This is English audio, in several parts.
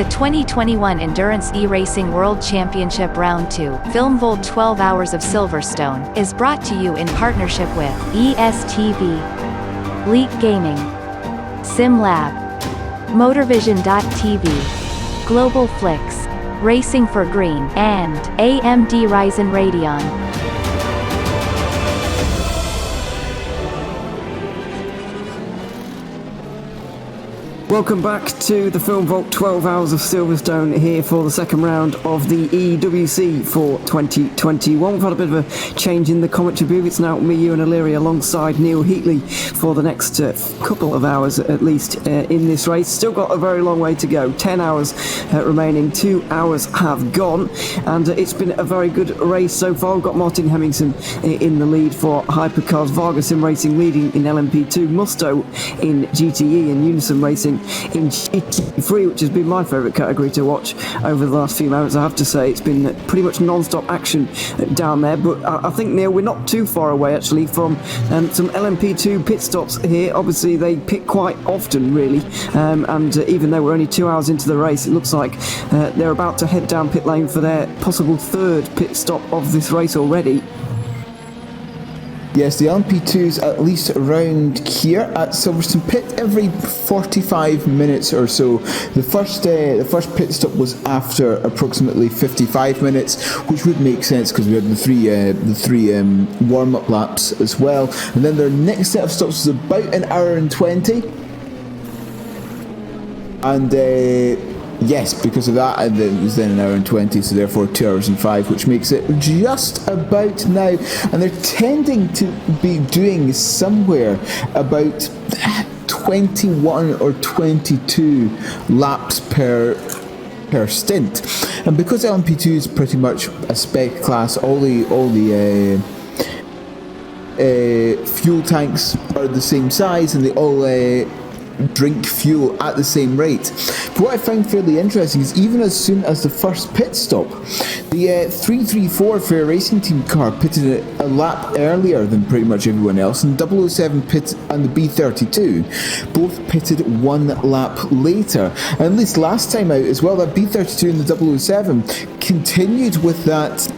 The 2021 Endurance E-Racing World Championship Round 2, FilmVolt 12 Hours of Silverstone, is brought to you in partnership with ESTV, Leak Gaming, SimLab, Motorvision.tv, Global Flix, Racing for Green, and AMD Ryzen Radeon. Welcome back to the FilmVolt 12 Hours of Silverstone here for the second round of the EEWC for 2021. We've had a bit of a change in the commentary booth. It's now me, you and Illyria alongside Neil Heatley for the next couple of hours at least in this race. Still got a very long way to go. 10 hours remaining. 2 hours have gone and it's been a very good race so far. We've got Martin Hemmingsen in the lead for Hypercars, Varga Sim Racing leading in LMP2, Musto in GTE and Unison Racing in GT3, which has been my favourite category to watch over the last few moments. I have to say it's been pretty much non-stop action down there, but I think, Neil, we're not too far away actually from some LMP2 pit stops here. Obviously they pit quite often really, and even though we're only 2 hours into the race, it looks like they're about to head down pit lane for their possible third pit stop of this race already. Yes, the LMP2's at least around here at Silverstone pit every 45 minutes or so. The first pit stop was after approximately 55 minutes, which would make sense because we had the three warm-up laps as well. And then their next set of stops was about an hour and 20. And yes, because of that, and it was then an hour and 20, so therefore 2 hours and 5, which makes it just about now. And they're tending to be doing somewhere about 21 or 22 laps per stint. And because LMP2 is pretty much a spec class, all the fuel tanks are the same size, and they all drink fuel at the same rate. But what I found fairly interesting is even as soon as the first pit stop, the 334 Fair Racing Team car pitted a lap earlier than pretty much everyone else, and 007 pit and the B32 both pitted 1 lap later. And at least last time out as well, that B32 and the 007 continued with that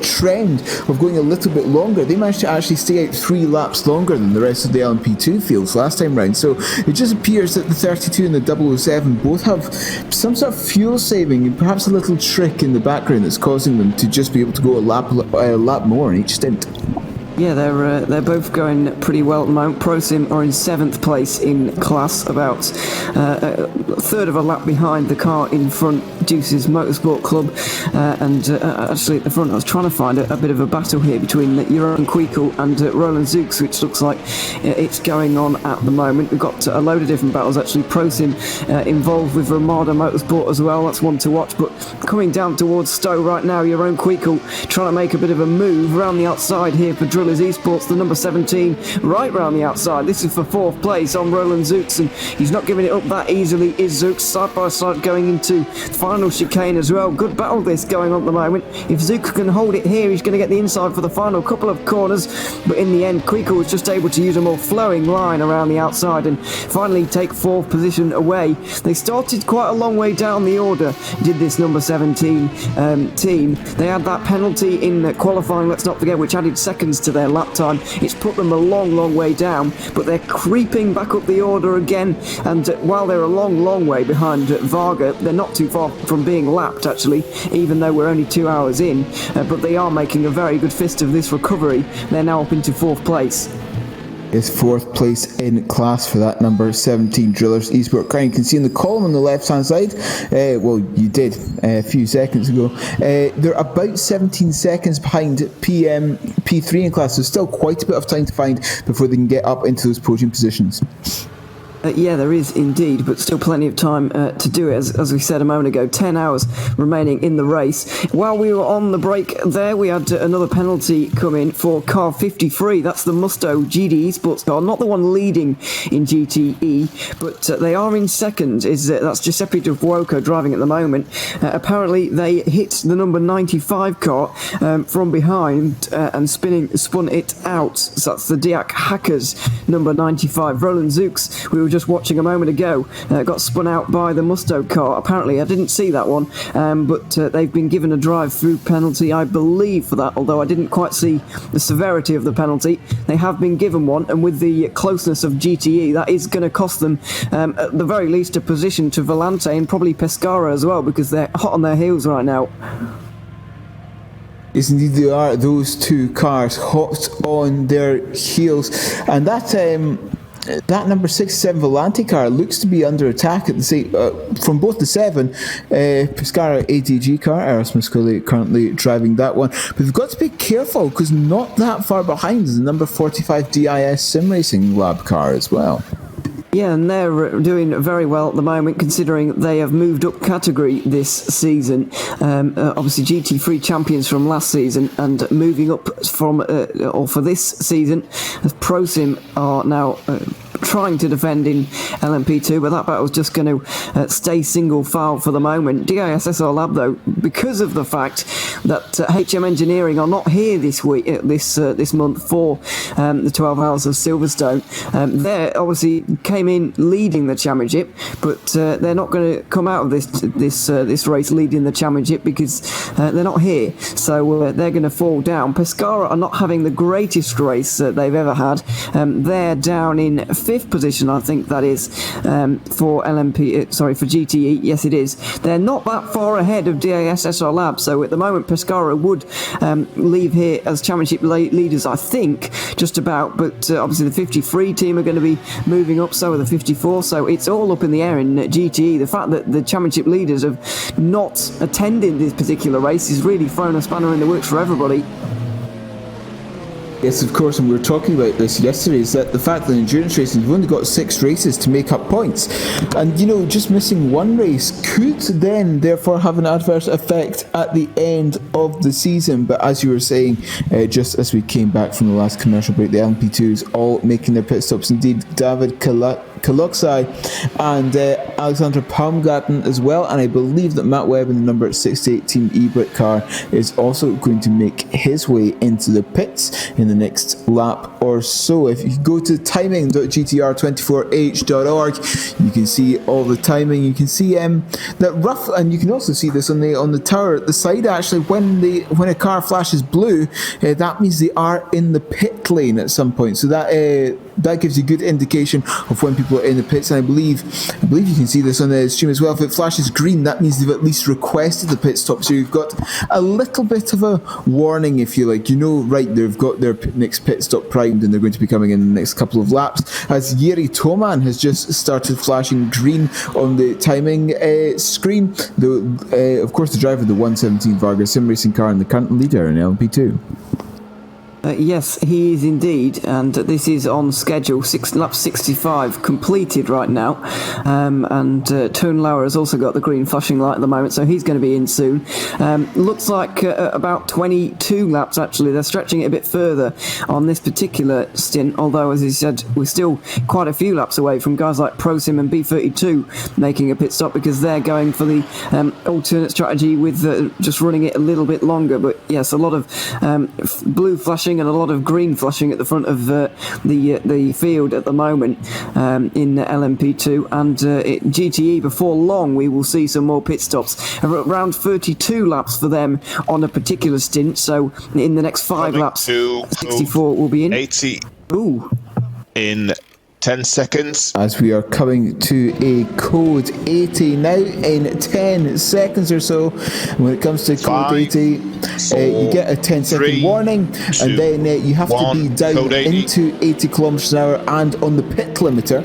trend of going a little bit longer. They managed to actually stay out 3 laps longer than the rest of the LMP2 fields last time round. So it just appears that the 32 and the 007 both have some sort of fuel saving and perhaps a little trick in the background that's causing them to just be able to go a lap more in each stint. Yeah, they're both going pretty well at the moment. ProSim are in 7th place in class, about a third of a lap behind the car in front, Deuce's Motorsport Club. And actually at the front, I was trying to find a bit of a battle here between Jeroen Kweekel and Roland Zooks, which looks like it's going on at the moment. We've got a load of different battles actually. ProSim involved with Ramada Motorsport as well. That's one to watch. But coming down towards Stowe right now, Jeroen Kweekel trying to make a bit of a move around the outside here for Drillers Esports, the number 17, right round the outside. This is for 4th place on Roland Zooks, and he's not giving it up that easily, is Zooks, side by side going into the final chicane as well. Good battle this going on at the moment. If Zooks can hold it here, he's going to get the inside for the final couple of corners, but in the end Kweekel was just able to use a more flowing line around the outside and finally take 4th position away. They started quite a long way down the order, did this number 17 team. They had that penalty in qualifying, let's not forget, which added seconds to their lap time. It's put them a long way down, but they're creeping back up the order again, and while they're a long way behind Varga, they're not too far from being lapped actually, even though we're only 2 hours in, but they are making a very good fist of this recovery. They're now up into 4th place. Is 4th place in class for that number 17 Drillers Esports car. You can see in the column on the left hand side, well you did a few seconds ago, they're about 17 seconds behind P3 in class, so still quite a bit of time to find before they can get up into those podium positions. Yeah, there is indeed, but still plenty of time to do it. As we said a moment ago, 10 hours remaining in the race. While we were on the break there, we had another penalty come in for car 53. That's the Musto GD Esports car, not the one leading in GTE, but they are in second. That's Giuseppe Di Fuoco driving at the moment. Apparently, they hit the number 95 car from behind and spun it out. So that's the Diak Hackers number 95. Roland Zooks, we were just just watching a moment ago, got spun out by the Musto car. Apparently, I didn't see that one, but they've been given a drive-through penalty, I believe, for that, although I didn't quite see the severity of the penalty. They have been given one, and with the closeness of GTE, that is going to cost them, at the very least, a position to Volante and probably Pescara as well, because they're hot on their heels right now. Yes, indeed they are. Those two cars hot on their heels, and that number 67 Volante car looks to be under attack at the from both the 7 Pescara ADG car. Erasmus Scully currently driving that one, but we've got to be careful because not that far behind is the number 45 DIS Sim Racing Lab car as well. Yeah, and they're doing very well at the moment, considering they have moved up category this season. Obviously, GT3 champions from last season, and moving up for this season, as ProSim are now trying to defend in LMP2, but that battle's just going to stay single file for the moment. DISSR Lab, though, because of the fact that HM Engineering are not here this week, this month for the 12 Hours of Silverstone, they obviously came in leading the championship, but they're not going to come out of this race leading the championship because they're not here, so they're going to fall down. Pescara are not having the greatest race they've ever had. They're down in 5th position, I think that is, for for GTE. Yes, it is. They're not that far ahead of DISSR Lab, so at the moment Pescara would leave here as championship leaders, I think, just about, but obviously the 53 team are going to be moving up, so are the 54, so it's all up in the air in GTE. The fact that the championship leaders have not attended this particular race has really thrown a spanner in the works for everybody. Yes, of course, and we were talking about this yesterday, is that the fact that in endurance racing you've only got 6 races to make up points, and just missing one race could then therefore have an adverse effect at the end of the season. But as you were saying, just as we came back from the last commercial break, the LMP2s all making their pit stops. Indeed, David Kaloksai and Alexander Palmgarten as well, and I believe that Matt Webb in the number 68 Team eBrit car is also going to make his way into the pits in the next lap or so. If you go to timing.gtr24h.org, you can see all the timing. You can see that rough, and you can also see this on the tower at the side. Actually, when a car flashes blue, that means they are in the pit lane at some point. So that gives you a good indication of when people are in the pits. And I believe you can see this on the stream as well. If it flashes green, that means they've at least requested the pit stop. So you've got a little bit of a warning, if you like. Right, they've got their next pit stop primed and they're going to be coming in the next couple of laps, as Jiri Toman has just started flashing green on the timing screen. Of course, the driver of the 117 Vargas Sim Racing car and the current leader in LMP2. Yes, he is indeed, and this is on schedule. Lap 65 completed right now, and Toon Lauer has also got the green flashing light at the moment, so he's going to be in soon. Looks like about 22 laps actually. They're stretching it a bit further on this particular stint, although as he said, we're still quite a few laps away from guys like ProSim and B32 making a pit stop, because they're going for the alternate strategy with just running it a little bit longer. But yes, a lot of blue flashing and a lot of green flashing at the front of the field at the moment in LMP2, and GTE before long we will see some more pit stops. Around 32 laps for them on a particular stint, so in the next 5 laps 64 will be in 80 Ooh. in 10 seconds. As we are coming to a code 80 now in 10 seconds or so. When it comes to code 80, you get a 10-second warning, and then you have to be down into 80 kilometers an hour and on the pit limiter.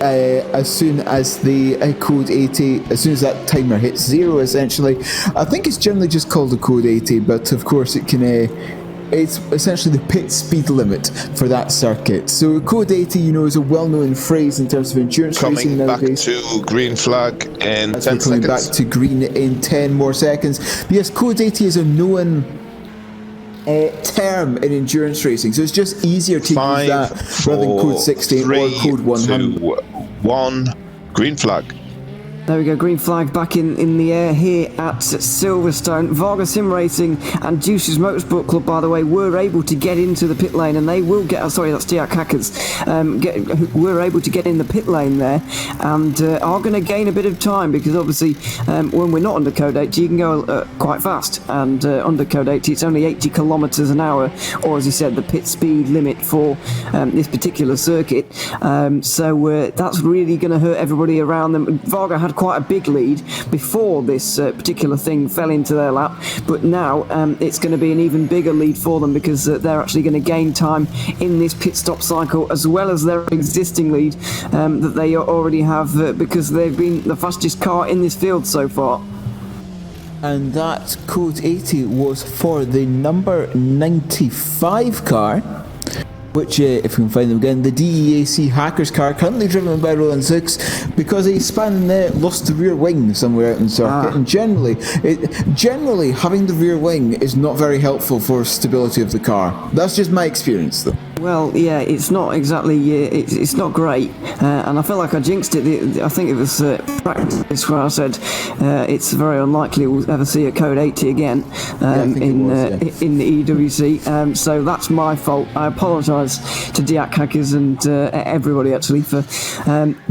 As soon as the code 80, as soon as that timer hits 0, essentially. I think it's generally just called a code 80, but of course it can. It's essentially the pit speed limit for that circuit. So code 80, is a well-known phrase in terms of endurance racing nowadays. Coming back to green flag in 10 seconds. Coming back to green in 10 more seconds. But yes, code 80 is a known term in endurance racing, so it's just easier to use that rather than code 60 or code 100. 2, 1, green flag. There we go, green flag back in the air here at Silverstone. Varga Sim Racing and Juice's Motorsport Club, by the way, were able to get into the pit lane, and they will get, sorry, that's Diak Hackers, were able to get in the pit lane there, and are going to gain a bit of time, because obviously when we're not under Code 80, you can go quite fast, and under Code 80 it's only 80 kilometres an hour, or as you said, the pit speed limit for this particular circuit, so that's really going to hurt everybody around them. Varga had quite a big lead before this particular thing fell into their lap, but now it's going to be an even bigger lead for them, because they're actually going to gain time in this pit stop cycle, as well as their existing lead that they already have, because they've been the fastest car in this field so far. And that Code 80 was for the number 95 car, which, if we can find them again, the DEAC Hackers car, currently driven by Roland Zooks, because he lost the rear wing somewhere out in the circuit, and generally having the rear wing is not very helpful for stability of the car. That's just my experience, though. Well, yeah, it's not exactly, it's not great, and I feel like I jinxed it. I think it was practice where I said it's very unlikely we'll ever see a Code 80 again in the EEWC, so that's my fault. I apologise to Diak Hackers and everybody actually for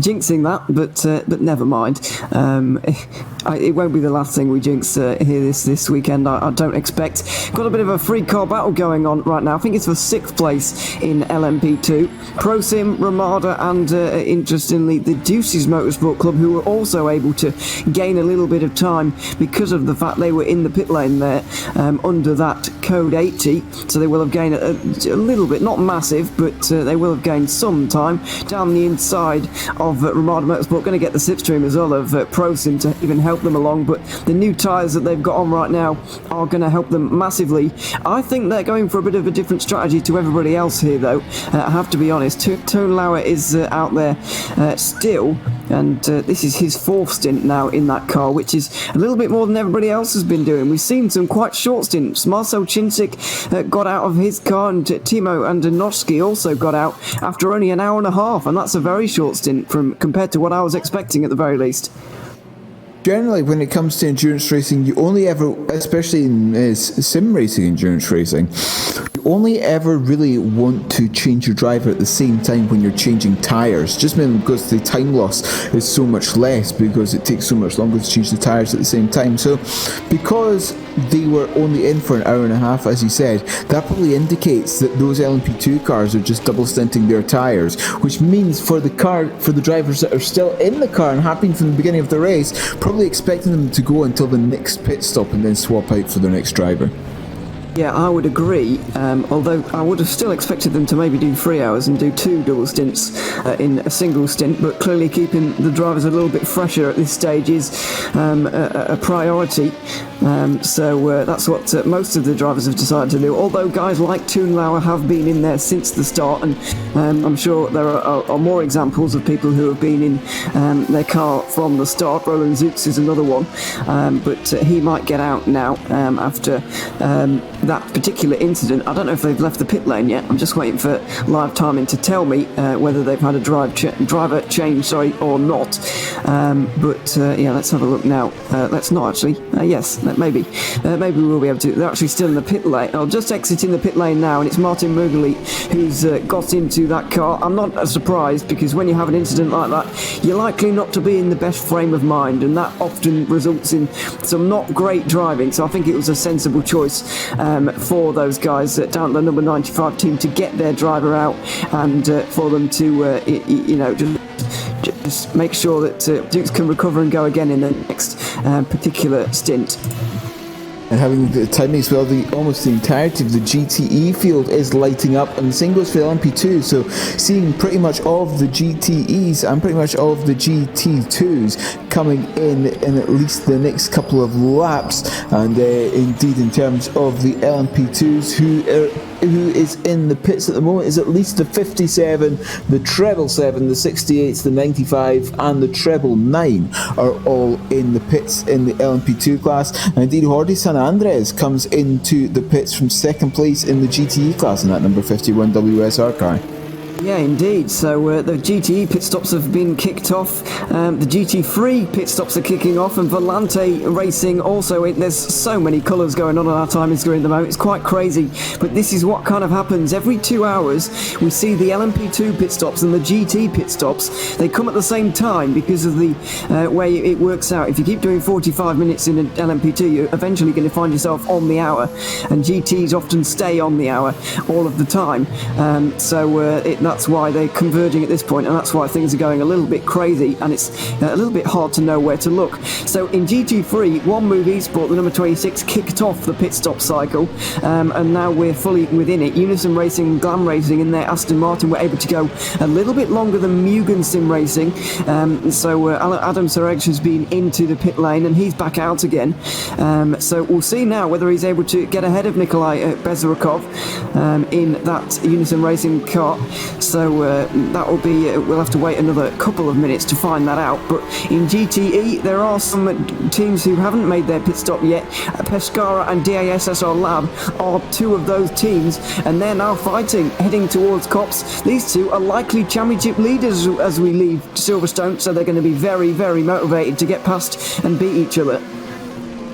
jinxing that, but never mind. It won't be the last thing we jinx here this weekend, I don't expect. Got a bit of a free car battle going on right now. I think it's for 6th place in LMP2. ProSim, Ramada, and interestingly the Deuces Motorsport Club, who were also able to gain a little bit of time because of the fact they were in the pit lane there under that Code 80, so they will have gained a little bit, not massive, but they will have gained some time down the inside of Ramada Motorsport. Going to get the slipstream as well of ProSim to even help them along, but the new tyres that they've got on right now are going to help them massively. I think they're going for a bit of a different strategy to everybody else here, though. I have to be honest. Tone Lauer is out there still, and this is his 4th stint now in that car, which is a little bit more than everybody else has been doing. We've seen some quite short stints. Marcel Chinzik got out of his car, and Timo Andonovsky also got out after only an hour and a half, and that's a very short stint compared to what I was expecting at the very least. Generally, when it comes to endurance racing, you only ever, especially in sim racing endurance racing, you only ever really want to change your driver at the same time when you're changing tyres, just mainly because the time loss is so much less, because it takes so much longer to change the tyres at the same time. So because they were only in for an hour and a half, as you said, that probably indicates that those LMP2 cars are just double stinting their tyres, which means for the drivers that are still in the car and have been from the beginning of the race, probably expecting them to go until the next pit stop and then swap out for their next driver. Yeah, I would agree, although I would have still expected them to maybe do 3 hours and do 2 double stints in a single stint, but clearly keeping the drivers a little bit fresher at this stage is a priority. So that's what most of the drivers have decided to do, although guys like Toonlauer have been in there since the start, and I'm sure there are more examples of people who have been in their car from the start. Roland Zooks is another one, but he might get out now after that particular incident. I don't know if they've left the pit lane yet. I'm just waiting for live timing to tell me whether they've had a driver change or not. Yeah, let's have a look now. Let's not actually. Yes, maybe we will be able to. They're actually still in the pit lane. I'll just exiting the pit lane now, and it's Martin Mughali who's got into that car. I'm not surprised, because when you have an incident like that, you're likely not to be in the best frame of mind, and that often results in some not great driving. So I think it was a sensible choice for those guys down at the number 95 team to get their driver out, and for them to just make sure that Dukes can recover and go again in the next particular stint. And having the timing as well, almost the entirety of the GTE field is lighting up, and the same goes for the LMP2, so seeing pretty much all of the GTEs and pretty much all of the GT2s coming in at least the next couple of laps. And indeed, in terms of the LMP2s, who is in the pits at the moment is at least the 57, the 777, the 68, the 95 and the 999 are all in the pits in the LMP2 class. And indeed, Jordi San Andres comes into the pits from second place in the GTE class in that number 51 WSR car. Yeah, indeed. So the GTE pit stops have been kicked off. The GT3 pit stops are kicking off, and Volante Racing also. There's so many colours going on our timing screen at the moment. It's quite crazy. But this is what kind of happens every 2 hours. We see the LMP2 pit stops and the GT pit stops. They come at the same time because of the way it works out. If you keep doing 45 minutes in an LMP2, you're eventually going to find yourself on the hour, and GTs often stay on the hour all of the time. That's why they're converging at this point, and that's why things are going a little bit crazy, and it's a little bit hard to know where to look. So in GT3, One Move Esport, the number 26, kicked off the pit stop cycle, and now we're fully within it. Unison Racing, Glam Racing in there, Aston Martin were able to go a little bit longer than Mugen Sim Racing. Adam Sereg has been into the pit lane, and he's back out again. So we'll see now whether he's able to get ahead of Nikolai Bezrukov in that Unison Racing car. So that will be, we'll have to wait another couple of minutes to find that out. But in GTE, there are some teams who haven't made their pit stop yet. Pescara and DASSR Lab are two of those teams, and they're now fighting, heading towards Cops. These two are likely championship leaders as we leave Silverstone, so they're going to be very, very motivated to get past and beat each other.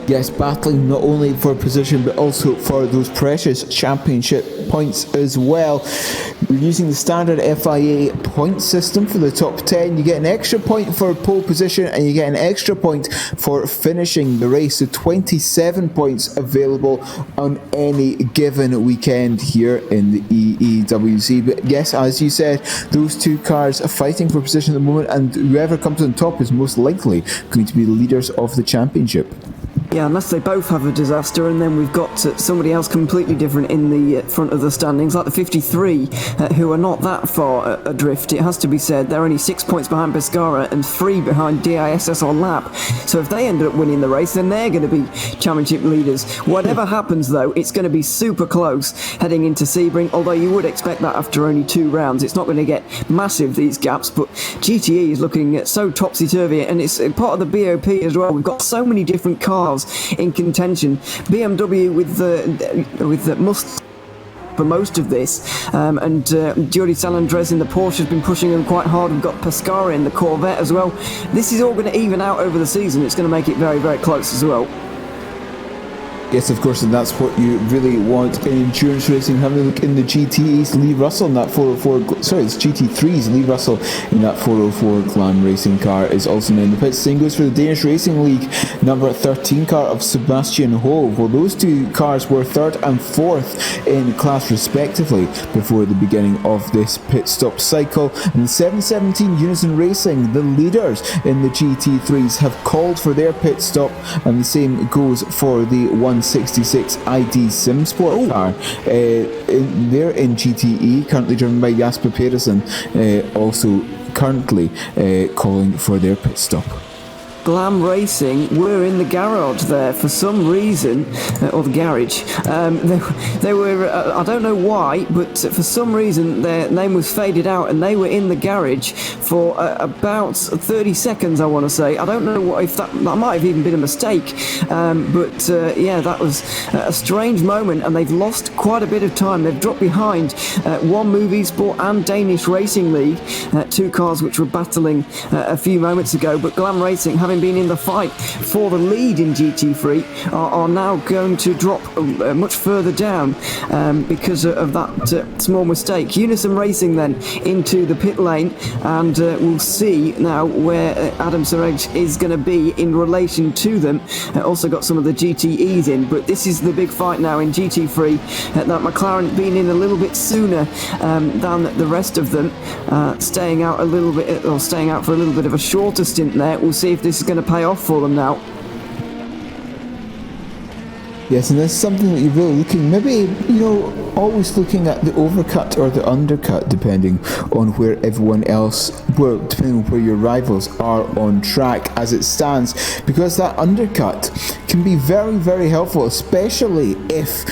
Yes, battling not only for position but also for those precious championship points as well. We're using the standard FIA point system for the top 10. You get an extra point for pole position, and you get an extra point for finishing the race. So 27 points available on any given weekend here in the EEWC. But yes, as you said, those two cars are fighting for position at the moment, and whoever comes on top is most likely going to be the leaders of the championship. Yeah, unless they both have a disaster, and then we've got somebody else completely different in the front of the standings, like the 53, who are not that far adrift, it has to be said. They're only 6 points behind Pescara and 3 behind DISSR Lab. So if they end up winning the race, then they're going to be championship leaders. Whatever happens, though, it's going to be super close heading into Sebring, although you would expect that after only 2 rounds. It's not going to get massive, these gaps, but GTE is looking so topsy-turvy, and it's part of the BOP as well. We've got so many different cars in contention. BMW with the Mustang for most of this, and Jordi Salandres in the Porsche has been pushing them quite hard. We've got Pescara in the Corvette as well. This is all going to even out over the season. It's going to make it very, very close as well. Yes, of course, and that's what you really want in endurance racing. Having a look in the GTE's Lee Russell in that 404, sorry, it's GT3's Lee Russell in that 404 Glam Racing car is also in the pits. Same goes for the Danish Racing League number 13 car of Sebastian Hove. Well, those two cars were 3rd and 4th in class respectively before the beginning of this pit stop cycle. And the 717 Unison Racing, the leaders in the GT3s, have called for their pit stop, and the same goes for the 166 ID SimSport car. They're in GTE, currently driven by Jasper Pedersen, also currently calling for their pit stop. Glam Racing were in the garage there for some reason, or the garage. They were, I don't know why, but for some reason their name was faded out, and they were in the garage for about 30 seconds, I want to say. I don't know if that might have even been a mistake, but yeah, that was a strange moment, and they've lost quite a bit of time. They've dropped behind One Move Esport and Danish Racing League, two cars which were battling a few moments ago, but Glam Racing, having been in the fight for the lead in GT3, are now going to drop much further down because of that small mistake. Unison Racing then into the pit lane, and we'll see now where Adam Sereg is going to be in relation to them. Also got some of the GTEs in, but this is the big fight now in GT3. That McLaren being in a little bit sooner than the rest of them, staying out a little bit, or staying out for a little bit of a shorter stint there. We'll see if this is going to pay off for them now. Yes, and that's something that you're really looking, maybe, always looking at the overcut or the undercut, depending on where everyone else, depending on where your rivals are on track as it stands, because that undercut can be very, very helpful, especially if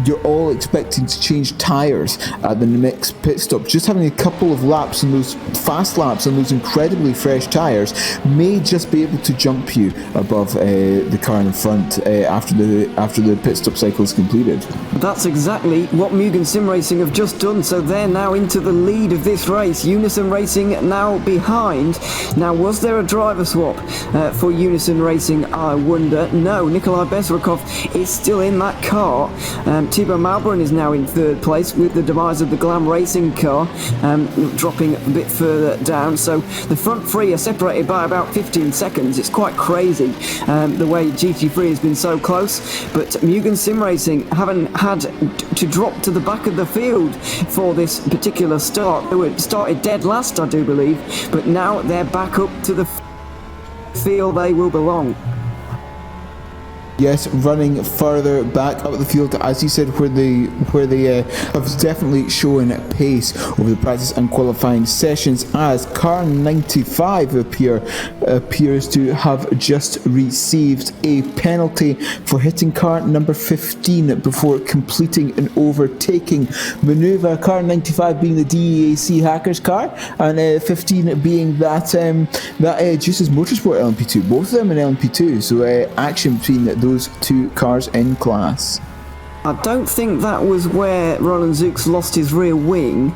you're all expecting to change tyres at the next pit stop. Just having a couple of laps and those fast laps and those incredibly fresh tyres may just be able to jump you above the car in front after the pit stop cycle is completed. That's exactly what Mugen Sim Racing have just done, so they're now into the lead of this race. Unison Racing now behind. Now, was there a driver swap for Unison Racing, I wonder? No, Nikolai Bezrukov is still in that car. Thibaut Malbron is now in third place with the demise of the Glam Racing car dropping a bit further down, so the front three are separated by about 15 seconds. It's quite crazy the way GT3 has been so close, but Mugen Sim Racing haven't had to drop to the back of the field for this particular start. They were started dead last, I do believe, but now they're back up to the field they will belong. Yes, running further back up the field, as you said, where they have definitely shown pace over the practice and qualifying sessions, as car 95 appears to have just received a penalty for hitting car number 15 before completing an overtaking manoeuvre. Car 95 being the DEAC hackers car, and 15 being that Juice's Motorsport LMP2. Both of them in LMP2, so action between those two cars in class. I don't think that was where Roland Zooks lost his rear wing,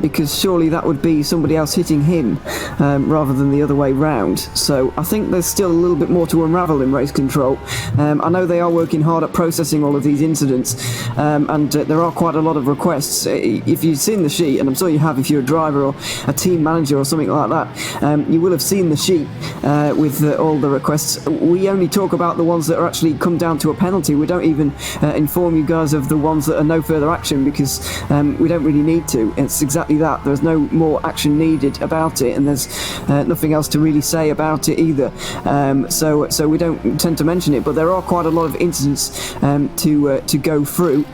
because surely that would be somebody else hitting him rather than the other way round. So I think there's still a little bit more to unravel in race control. I know they are working hard at processing all of these incidents, and there are quite a lot of requests. If you've seen the sheet, and I'm sure you have if you're a driver or a team manager or something like that, you will have seen the sheet with all the requests. We only talk about the ones that are actually come down to a penalty. We don't even inform you guys of the ones that are no further action, because we don't really need to. It's exactly that. There's no more action needed about it, and there's nothing else to really say about it either. So we don't tend to mention it, but there are quite a lot of incidents to go through.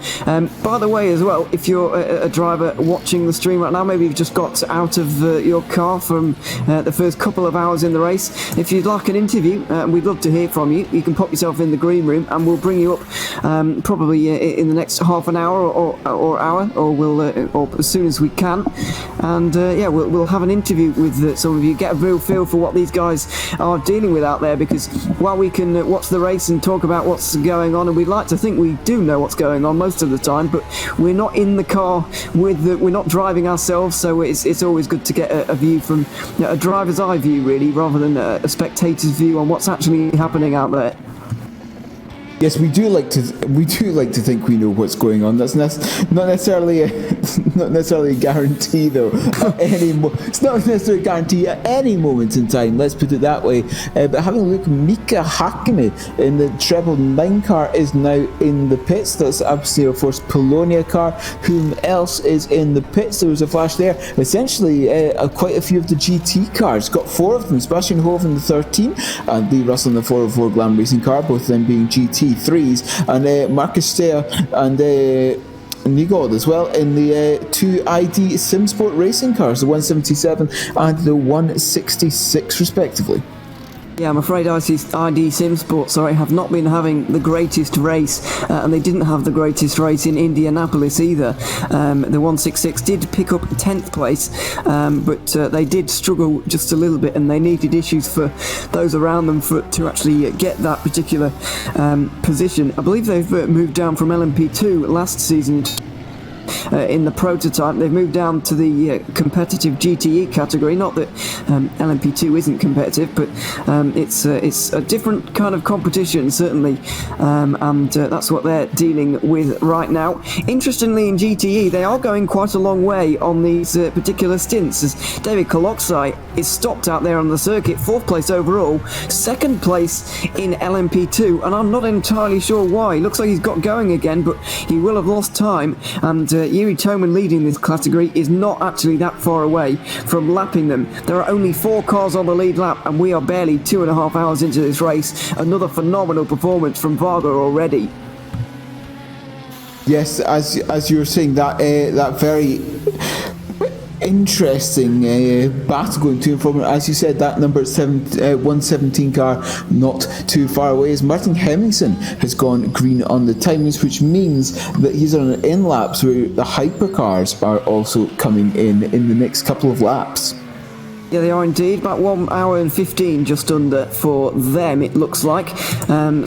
By the way, as well, if you're a driver watching the stream right now, maybe you've just got out of your car from the first couple of hours in the race. If you'd like an interview, we'd love to hear from you. You can pop yourself in the green room, and we'll bring you up probably in the next half an hour or hour, or we'll or as soon as we can, and we'll have an interview with some of you, get a real feel for what these guys are dealing with out there, because while we can watch the race and talk about what's going on, and we'd like to think we do know what's going on most of the time, but we're not in the car we're not driving ourselves, so it's always good to get a view from a driver's eye view, really, rather than a spectator's view on what's actually happening out there. Yes, we do like to think we know what's going on. That's not necessarily a guarantee, though. It's not necessarily a guarantee at any moment in time. Let's put it that way. But having a look, Mika Hakkinen in the treble 9 car is now in the pits. That's obviously, of course, Polonia car. Whom else is in the pits? There was a flash there. Essentially, quite a few of the GT cars. Got 4 of them. Sebastian Hove in the 13, and Lee Russell in the 404 Glam Racing car. Both of them being GT3s, and Marcus Steyer and Nigold as well in the 2 ID SimSport racing cars, the 177 and the 166 respectively. Yeah, I'm afraid ID SimSport, have not been having the greatest race, and they didn't have the greatest race in Indianapolis either. The 166 did pick up 10th place, but they did struggle just a little bit, and they needed issues for those around them to actually get that particular position. I believe they've moved down from LMP2 last season. In the prototype, they've moved down to the competitive GTE category. Not that LMP2 isn't competitive, but it's a different kind of competition, certainly, and that's what they're dealing with right now. Interestingly, in GTE, they are going quite a long way on these particular stints, as David Koloksai is stopped out there on the circuit, 4th place overall, 2nd place in LMP2, and I'm not entirely sure why. Looks like he's got going again, but he will have lost time, and Yuri Toman leading this category is not actually that far away from lapping them. There are only 4 cars on the lead lap, and we are barely 2.5 hours into this race. Another phenomenal performance from Varga already. Yes, as you were saying, that very interesting battle going to and from. As you said, that number 117 car not too far away, as Martin Hemmingson has gone green on the timings, which means that he's on an in laps where the hypercars are also coming in the next couple of laps. Yeah, they are indeed. About 1 hour and 15 just under for them, it looks like.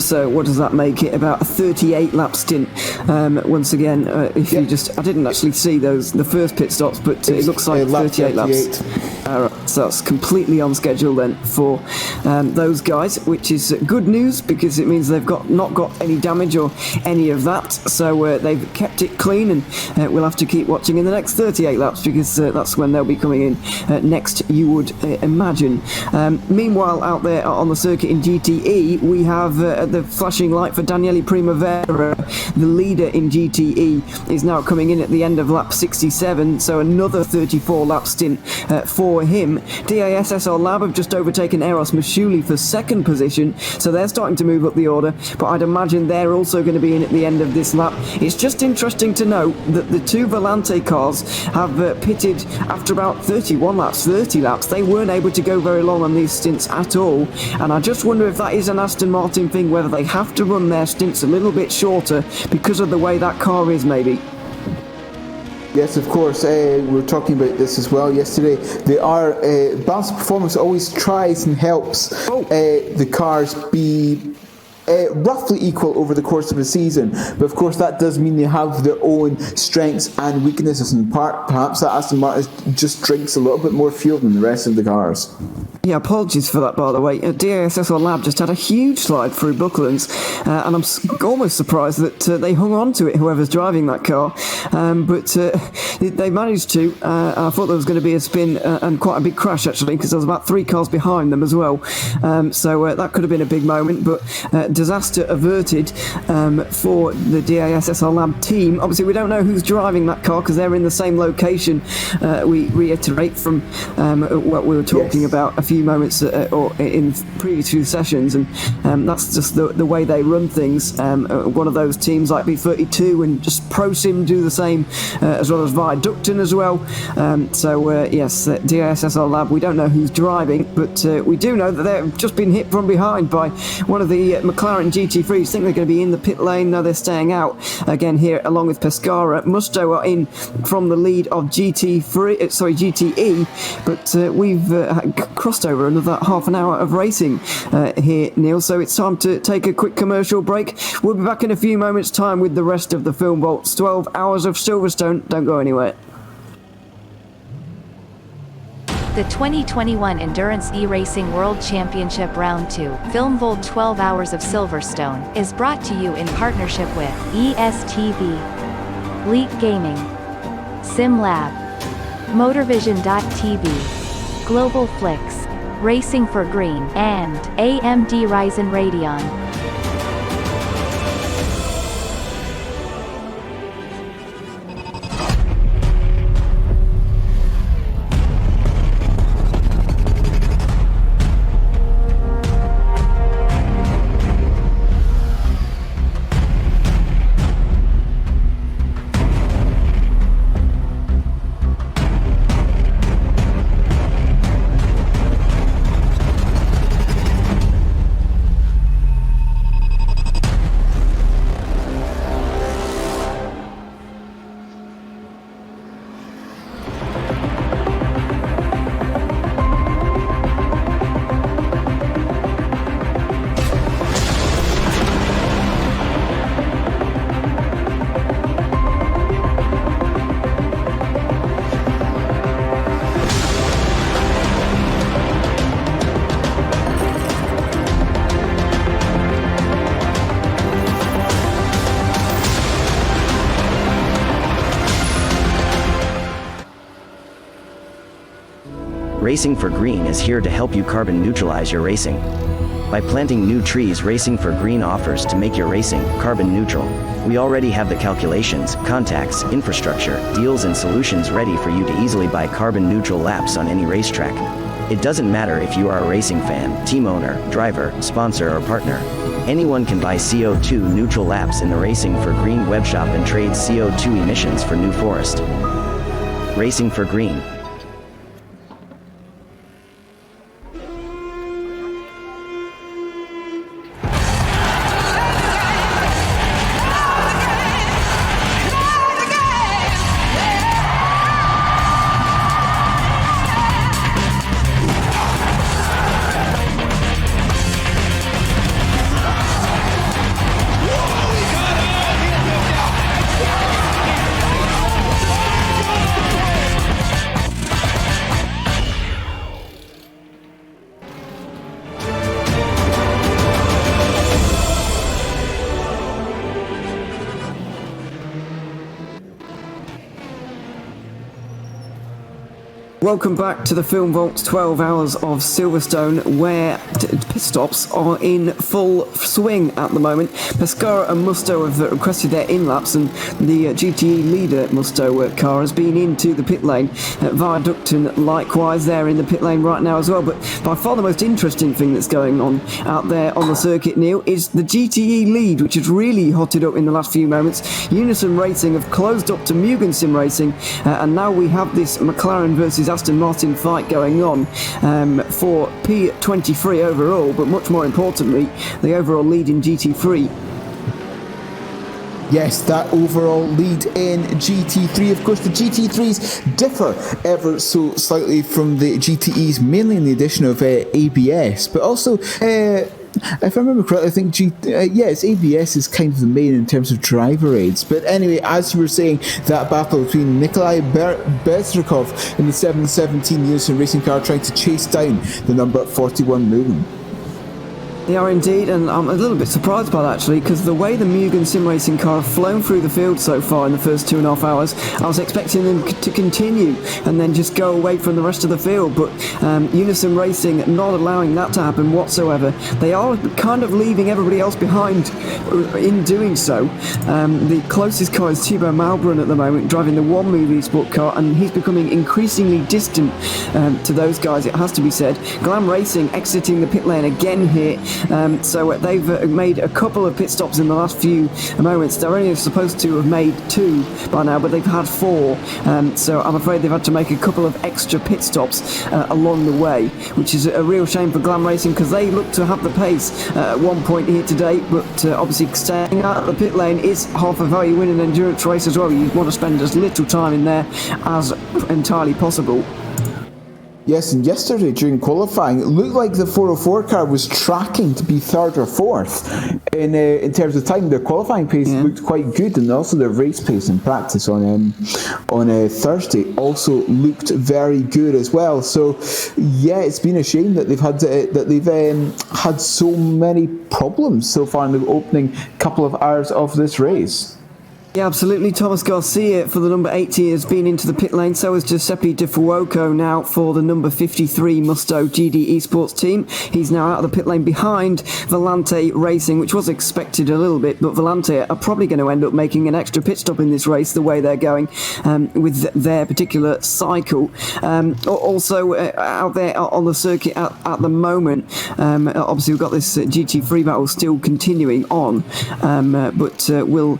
So what does that make it? About a 38 lap stint. Once again, you just... I didn't actually see the first pit stops, but it looks like 38 laps. So that's completely on schedule then for those guys, which is good news because it means they've not got any damage or any of that. So they've kept it clean, and we'll have to keep watching in the next 38 laps because that's when they'll be coming in next, you would imagine. Meanwhile, out there on the circuit in GTE, we have the flashing light for Daniele Primavera. The leader in GTE is now coming in at the end of lap 67, so another 34 lap stint for him. DASSR Lab have just overtaken Eros Mashuli for second position, so they're starting to move up the order, but I'd imagine they're also going to be in at the end of this lap. It's just interesting to note that the two Volante cars have pitted after about 31 laps, 30 laps. They weren't able to go very long on these stints at all, and I just wonder if that is an Aston Martin thing, whether they have to run their stints a little bit shorter because of the way that car is, maybe. Yes, of course. We were talking about this as well yesterday. They are balance of performance always tries and helps the cars be roughly equal over the course of a season, but of course that does mean they have their own strengths and weaknesses, and perhaps that Aston Martin just drinks a little bit more fuel than the rest of the cars. Yeah, apologies for that, by the way. DASSR Lab just had a huge slide through Bucklands, and I'm almost surprised that they hung on to it, whoever's driving that car, but they managed to. I thought there was going to be a spin and quite a big crash, actually, because there was about 3 cars behind them as well, so that could have been a big moment, but disaster averted for the DASSR Lab team. Obviously, we don't know who's driving that car because they're in the same location, we reiterate from what we were talking about a few moments or in previous few sessions, and that's just the way they run things. One of those teams like B32 and just ProSim do the same, as well as Viaducton as well. Yes, DASSR Lab, we don't know who's driving, but we do know that they've just been hit from behind by one of the McLaren GT3s. I think they're going to be in the pit lane. No, they're staying out again here along with Pescara. Musto are in from the lead of GTE, but we've crossed over another half an hour of racing here, Neil, so it's time to take a quick commercial break. We'll be back in a few moments' time with the rest of the Film Vault's 12 Hours of Silverstone. Don't go anywhere. The 2021 Endurance E-Racing World Championship Round 2, Film Vault 12 Hours of Silverstone, is brought to you in partnership with ESTV, Leak Gaming, SimLab, MotorVision.tv, Global Flix, Racing for Green, and AMD Ryzen Radeon. Racing for Green is here to help you carbon neutralize your racing. By planting new trees, Racing for Green offers to make your racing carbon neutral. We already have the calculations, contacts, infrastructure, deals and solutions ready for you to easily buy carbon neutral laps on any racetrack. It doesn't matter if you are a racing fan, team owner, driver, sponsor or partner. Anyone can buy CO2 neutral laps in the Racing for Green webshop and trade CO2 emissions for New Forest. Racing for Green. Welcome back to the Film Vault's 12 Hours of Silverstone, where pit stops are in full swing at the moment. Pescara and Musto have requested their in-laps, and the GTE leader Musto car has been into the pit lane. Viaducton likewise, they're in the pit lane right now as well. But by far the most interesting thing that's going on out there on the circuit, Neil, is the GTE lead, which has really hotted up in the last few moments. Unison Racing have closed up to Mugen Sim Racing, and now we have this McLaren versus Aston Martin fight going on for P23 overall, but much more importantly, the overall lead in GT3. Yes, that overall lead in GT3. Of course, the GT3s differ ever so slightly from the GTEs, mainly in the addition of ABS, but also if I remember correctly, I think yes, ABS is kind of the main in terms of driver aids. But anyway, as you were saying, that battle between Nikolai Bezrikov in the 717 Unison racing car trying to chase down the number 41 Mugen. They are indeed, and I'm a little bit surprised by that actually, because the way the Mugen Sim Racing car have flown through the field so far in the first 2.5 hours, I was expecting them to continue and then just go away from the rest of the field, but Unison Racing not allowing that to happen whatsoever. They are kind of leaving everybody else behind in doing so. The closest car is Thibaut Malbrun at the moment, driving the one movie sport car, and he's becoming increasingly distant to those guys, it has to be said. Glam Racing exiting the pit lane again here. So they've made a couple of pit stops in the last few moments. They're only supposed to have made 2 by now, but they've had 4. So I'm afraid they've had to make a couple of extra pit stops along the way, which is a real shame for Glam Racing, because they look to have the pace at one point here today, but obviously staying out of the pit lane is half of how you win an endurance race as well. You want to spend as little time in there as entirely possible. Yes, and yesterday during qualifying, it looked like the 404 car was tracking to be 3rd or 4th in terms of time. Their qualifying pace looked quite good, and also their race pace in practice on Thursday also looked very good as well. So yeah, it's been a shame that they've had so many problems so far in the opening couple of hours of this race. Yeah, absolutely. Thomas Garcia for the number 80 has been into the pit lane. So has Giuseppe Di Fuoco now for the number 53 Musto GD Esports team. He's now out of the pit lane behind Volante Racing, which was expected a little bit, but Volante are probably going to end up making an extra pit stop in this race the way they're going with their particular cycle. Also out there on the circuit at the moment, obviously we've got this GT3 battle still continuing on, but we'll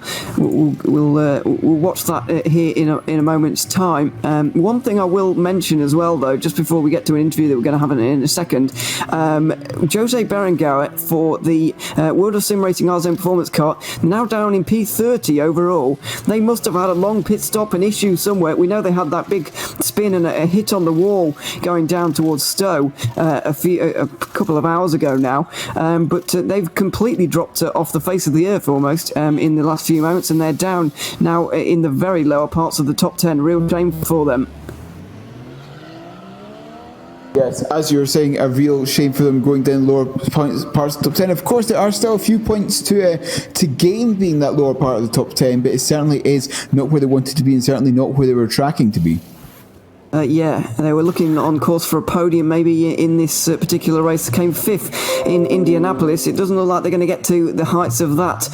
watch that here in a moment's time. One thing I will mention as well, though, just before we get to an interview that we're going to have in a second, Jose Berengauer for the World of Sim Racing R-Zone Performance car, now down in P30 overall. They must have had a long pit stop, an issue somewhere. We know they had that big spin and a hit on the wall going down towards Stowe a couple of hours ago now, but they've completely dropped off the face of the earth almost in the last few moments, and they're down now in the very lower parts of the top 10. Real shame for them. Yes, as you were saying, a real shame for them going down lower parts of the top 10. Of course, there are still a few points to gain being that lower part of the top 10, but it certainly is not where they wanted to be, and certainly not where they were tracking to be. Yeah, they were looking on course for a podium maybe in this particular race. They came 5th in Indianapolis. It doesn't look like they're going to get to the heights of that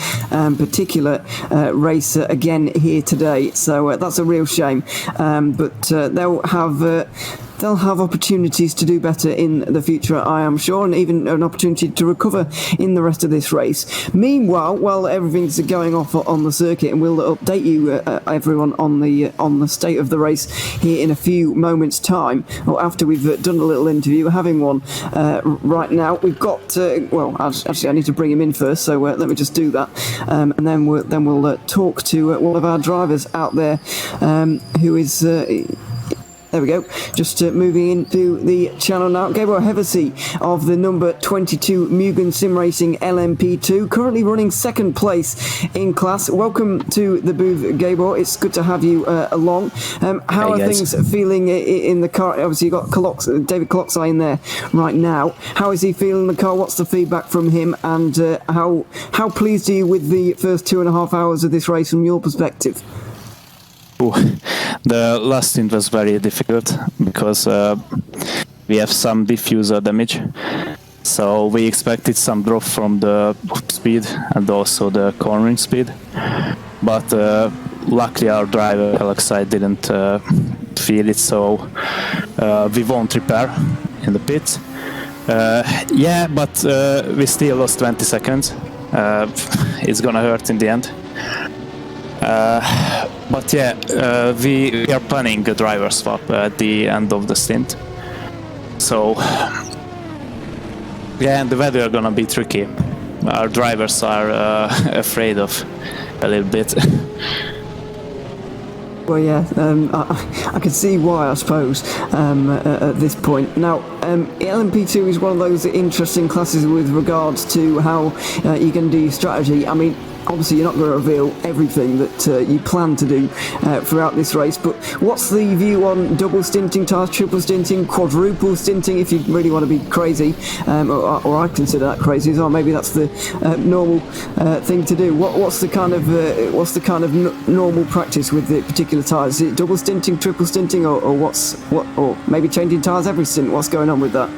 particular race again here today. So that's a real shame. But they'll have opportunities to do better in the future, I am sure, and even an opportunity to recover in the rest of this race. Meanwhile, while everything's going off on the circuit, and we'll update you, everyone, on the state of the race here in a few moments' time, or after we've done a little interview. We're having one right now. We've got actually I need to bring him in first, so let me just do that, and then we'll talk to one of our drivers out there who is. There we go. Just moving into the channel now. Gabriel Hevesy of the number 22 Mugen Sim Racing LMP2, currently running 2nd place in class. Welcome to the booth, Gabriel. It's good to have you along. How are things feeling in the car? Obviously, you've got David Cloxey in there right now. How is he feeling in the car? What's the feedback from him? And how pleased are you with the first 2.5 hours of this race from your perspective? The last stint was very difficult because we have some diffuser damage. So we expected some drop from the speed and also the cornering speed. But luckily our driver Alexei didn't feel it, so we won't repair in the pit. But we still lost 20 seconds. It's gonna hurt in the end. We are planning a driver swap at the end of the stint. So and the weather are gonna be tricky. Our drivers are afraid of a little bit. Well, yeah, I can see why, I suppose, at this point. Now, LMP2 is one of those interesting classes with regards to how you can do your strategy. I mean, obviously you're not going to reveal everything that you plan to do throughout this race, but what's the view on double stinting tyres, triple stinting, quadruple stinting, if you really want to be crazy, or I consider that crazy as well. Maybe that's the normal thing to do. What's the kind of normal practice with the particular tyres? Is it double stinting, triple stinting, or maybe changing tyres every stint? What's going on with that?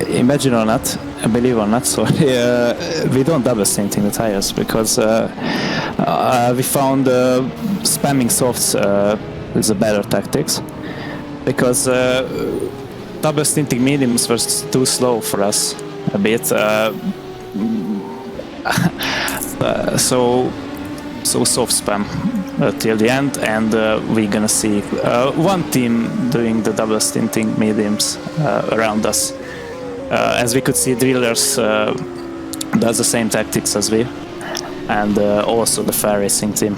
Imagine or not, believe or not, so we don't double stinting the tires because we found spamming softs is a better tactics, because double stinting mediums was too slow for us a bit. So soft spam till the end, and we're gonna see one team doing the double stinting mediums around us. As we could see, Drillers does the same tactics as we, and also the Fair Racing team.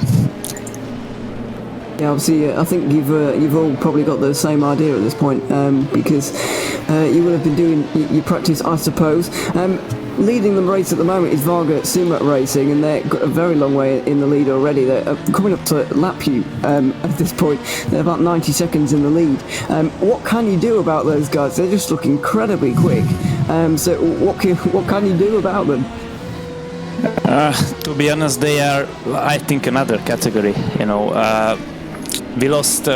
Yeah, obviously, I think you've all probably got the same idea at this point, because you will have been doing your practice, I suppose. Leading the race at the moment is Varga Sim Racing, and they're got a very long way in the lead already. They're coming up to lap you at this point. They're about 90 seconds in the lead. What can you do about those guys? They just look incredibly quick. So what can you do about them? To be honest, they are, I think, another category. We lost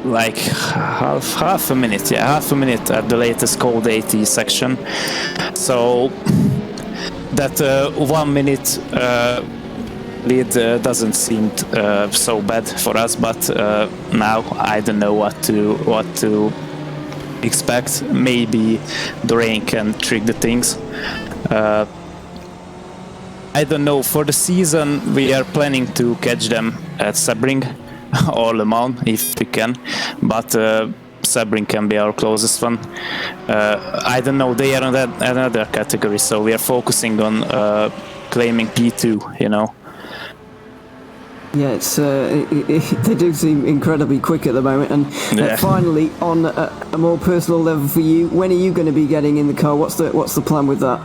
like half a minute at the latest cold 80 section. So that 1 minute lead doesn't seem so bad for us, but now I don't know what to expect. Maybe the rain can trick the things. I don't know. For the season, we are planning to catch them at Sebring or Le Mans if we can, but Sebring can be our closest one. I don't know. They are another category, so we are focusing on claiming P2. Yeah, they do seem incredibly quick at the moment. And finally, on a more personal level for you, when are you going to be getting in the car? What's the plan with that?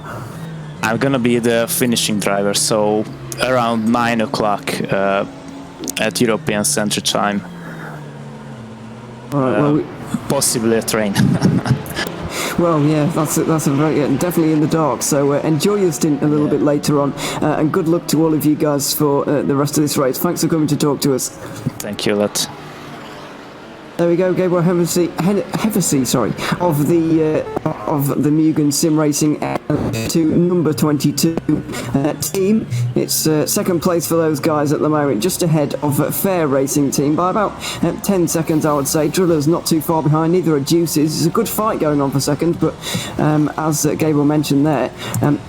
I'm gonna be the finishing driver, so around 9 o'clock at European Central Time. All right, possibly a train. Well, yeah, that's a very definitely in the dark. So enjoy your stint a little bit later on, and good luck to all of you guys for the rest of this race. Thanks for coming to talk to us. Thank you a lot. There we go, Gabriel Hevesy, of the Mugen Sim Racing to number 22 team. It's second place for those guys at the moment, just ahead of Fair Racing team by about 10 seconds, I would say. Driller's not too far behind, neither are Juices. It's a good fight going on for second, but as Gabriel mentioned there,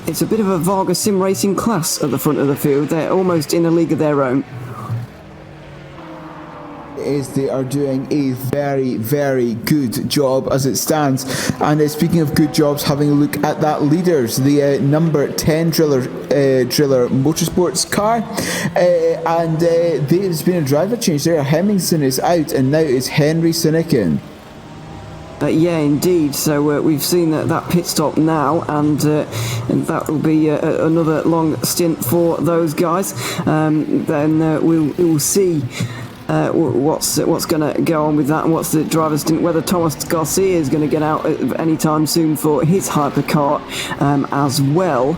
it's a bit of a Varga Sim Racing class at the front of the field. They're almost in a league of their own. Is they are doing a very, very good job as it stands. And speaking of good jobs, having a look at that leaders, the number 10 Driller Motorsports car, and there's been a driver change there. Hemmingson is out, and now it's Henry Sinikin. Yeah, indeed. So we've seen that pit stop now, and that will be another long stint for those guys. Then we'll see what's going to go on with that, and what's the driver's stint, whether Thomas Garcia is going to get out anytime soon for his hypercar as well.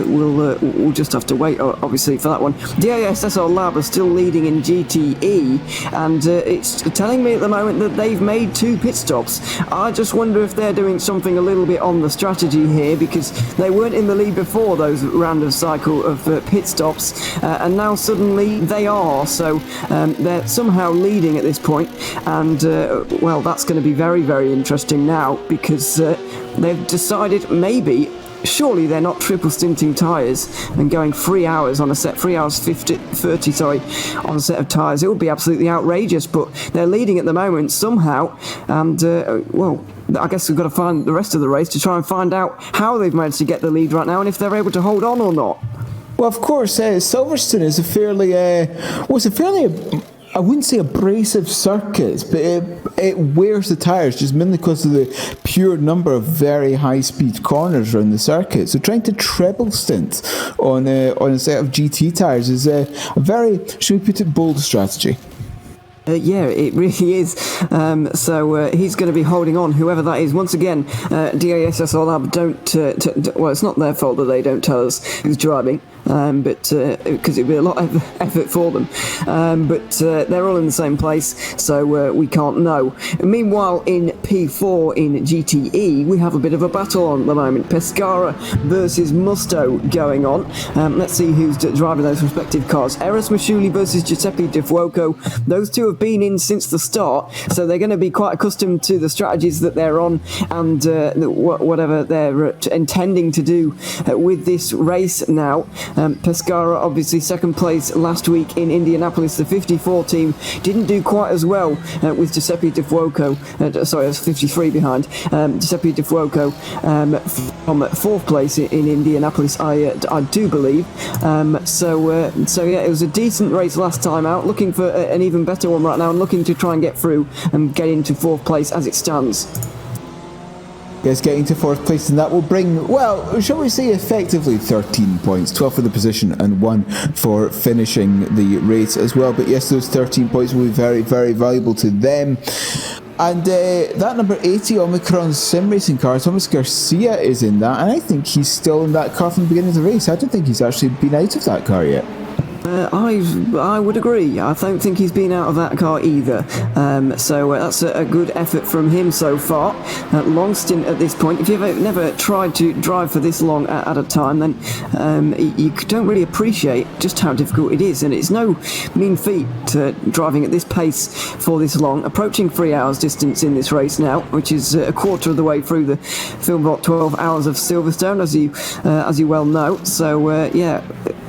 We'll just have to wait, obviously, for that one. DASSR Lab are still leading in GTE, and it's telling me at the moment that they've made 2 pit stops. I just wonder if they're doing something a little bit on the strategy here, because they weren't in the lead before those round of cycle of pit stops, and now suddenly they are. So they're somehow leading at this point, and well, that's going to be very, very interesting now, because they've decided maybe. Surely they're not triple stinting tyres and going 3 hours on a set, 3 hours 30 on a set of tyres. It would be absolutely outrageous, but they're leading at the moment somehow, and well, I guess we've got to find the rest of the race to try and find out how they've managed to get the lead right now and if they're able to hold on or not. Well, of course, Silverstone is a fairly, I wouldn't say abrasive circuit, but it wears the tyres just mainly because of the pure number of very high-speed corners around the circuit. So trying to treble stint on a set of GT tyres is a very, should we put it, bold strategy. Yeah, it really is. So he's going to be holding on, whoever that is. Once again, DASSR Lab don't... well, it's not their fault that they don't tell us who's driving, but because it'd be a lot of effort for them. But they're all in the same place, so we can't know. Meanwhile, in P4 in GTE, we have a bit of a battle on at the moment. Pescara versus Musto going on. Let's see who's driving those respective cars. Eros Mashuli versus Giuseppe Di Fuoco. Those two have been in since the start, so they're going to be quite accustomed to the strategies that they're on and whatever they're intending to do with this race now. Pescara, obviously second place last week in Indianapolis. The 54 team didn't do quite as well with Giuseppe Di Fuoco. Sorry, I was 53 behind. Giuseppe Di Fuoco from fourth place in Indianapolis, I do believe. So yeah, it was a decent race last time out. Looking for an even better one right now, and looking to try and get through and get into fourth place as it stands. Yes, getting to fourth place, and that will bring, well, shall we say effectively 13 points, 12 for the position and 1 for finishing the race as well. But yes, those 13 points will be very, very valuable to them. And that number 80 Omicron sim racing car, Thomas Garcia, is in that, and I think he's still in that car from the beginning of the race. I don't think he's actually been out of that car yet. I would agree. I don't think he's been out of that car either. So that's a good effort from him so far. Long stint at this point. If you've never tried to drive for this long at a time, then you don't really appreciate just how difficult it is. And it's no mean feat driving at this pace for this long. Approaching 3 hours distance in this race now, which is a quarter of the way through the Filmbot 12 hours of Silverstone, as you well know. So yeah,